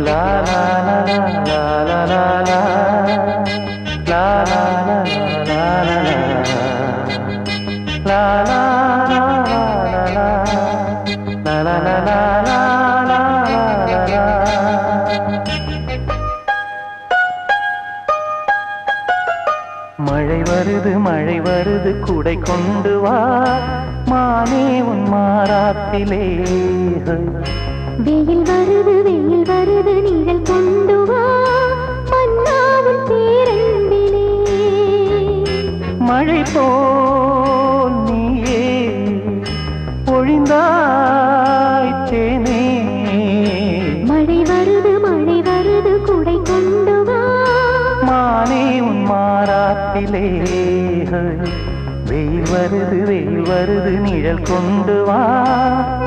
லா லா லா லா லா லா லா லா லா லா லா லா லா மழை வருது குடை கொண்டு வா மானே உன் மாறாத்திலே வெயில் வருது நீங்கள் கொண்டு வா மன்னாவின் பேரன்பிலே மழை போல் நீயே பொழிந்தாய் தேனே மழை வருது குடை கொண்டு வா மானே உன் மாறாத்திலே வெயில் வருது நிழல் கொண்டு வா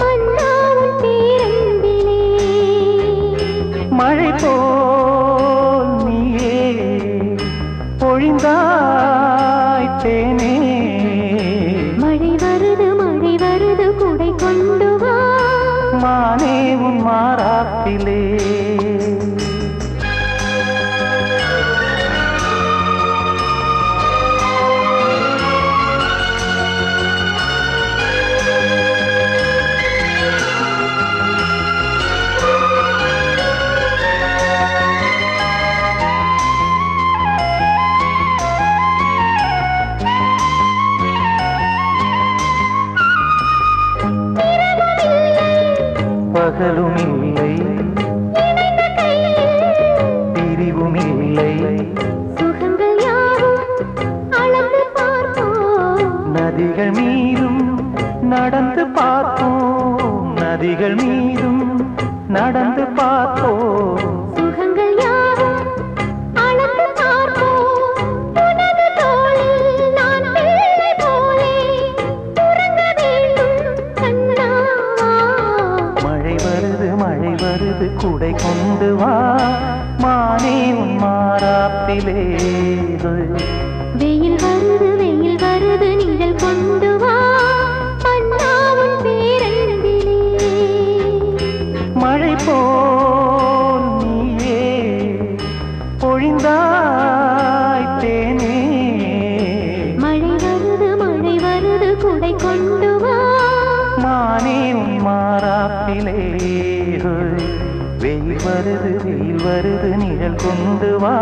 மன்னாவின் பேரன்பிலே மழை போல் நீயே பொழிந்தாய் தேனே மழை வருது குடை கொண்டு வா மானே உன் மாறாத்திலே பகலும் இல்லை பிரிவும் இல்லை சுகங்கள் யாவும் அளந்து பார்ப்போம் நதிகள் மீதும் நடந்து பார்ப்போம் நதிகள் மீதும் நடந்து பார்ப்போம் சுகங்கள் யாவும் அளந்து பார்ப்போம் உனது தோளில் நான் பிள்ளை போலே உறங்க வேண்டும் கண்ணா மழை வருது குடை கொண்டு வா மானே உன் மாறாப்பிலே வெயில் வருது நிழல் கொண்டு வா மன்னாவின் பேரன்பிலே மழை போல் நீயே பொழிந்தாய் தேனே மழை வருது குடை கொண்டு வா மானே உன் மாறாப்பிலே வெயில் வருது நிழல் கொண்டு வா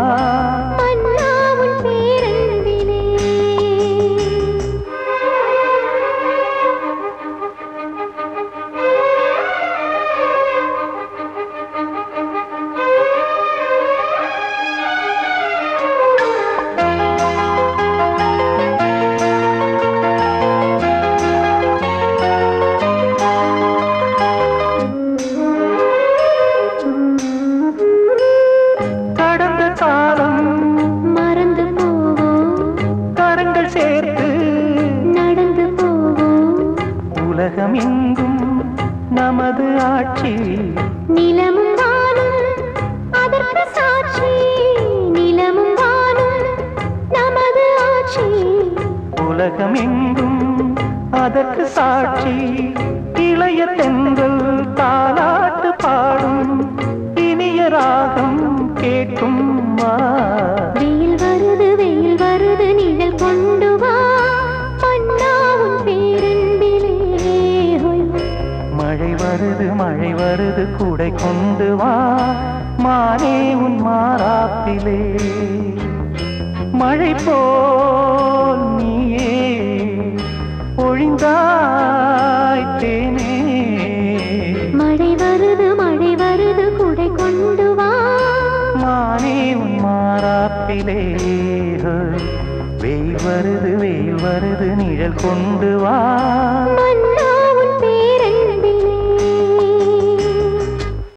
மன்னாவின் பேரன்பிலே மறந்து போவோம் கரங்கள் சேர்த்து நடந்து போவோம் உலகம் எங்கும் நமது ஆட்சி நிலமும் வானும் அதற்கு சாட்சி நிலமும் வானும் நமது ஆட்சி உலகம் எங்கும் அதற்கு சாட்சி இளைய தென்றல் தாலாட்டு பாடும் இனிய ராகம் கேட்கும் வா வெயில் வருது நிழல் கொண்டு வா மன்னாவின் பேரன்பிலே மழை வருது குடை கொண்டு வா மானே உன் மாறாப்பிலே மழை போல் நீயே பொழிந்தாய் தேனே மழை வருது குடை கொண்டு வா மானே உன் மாறாப்பிலே வெயில் வருது நிழல் கொண்டு வா மன்னா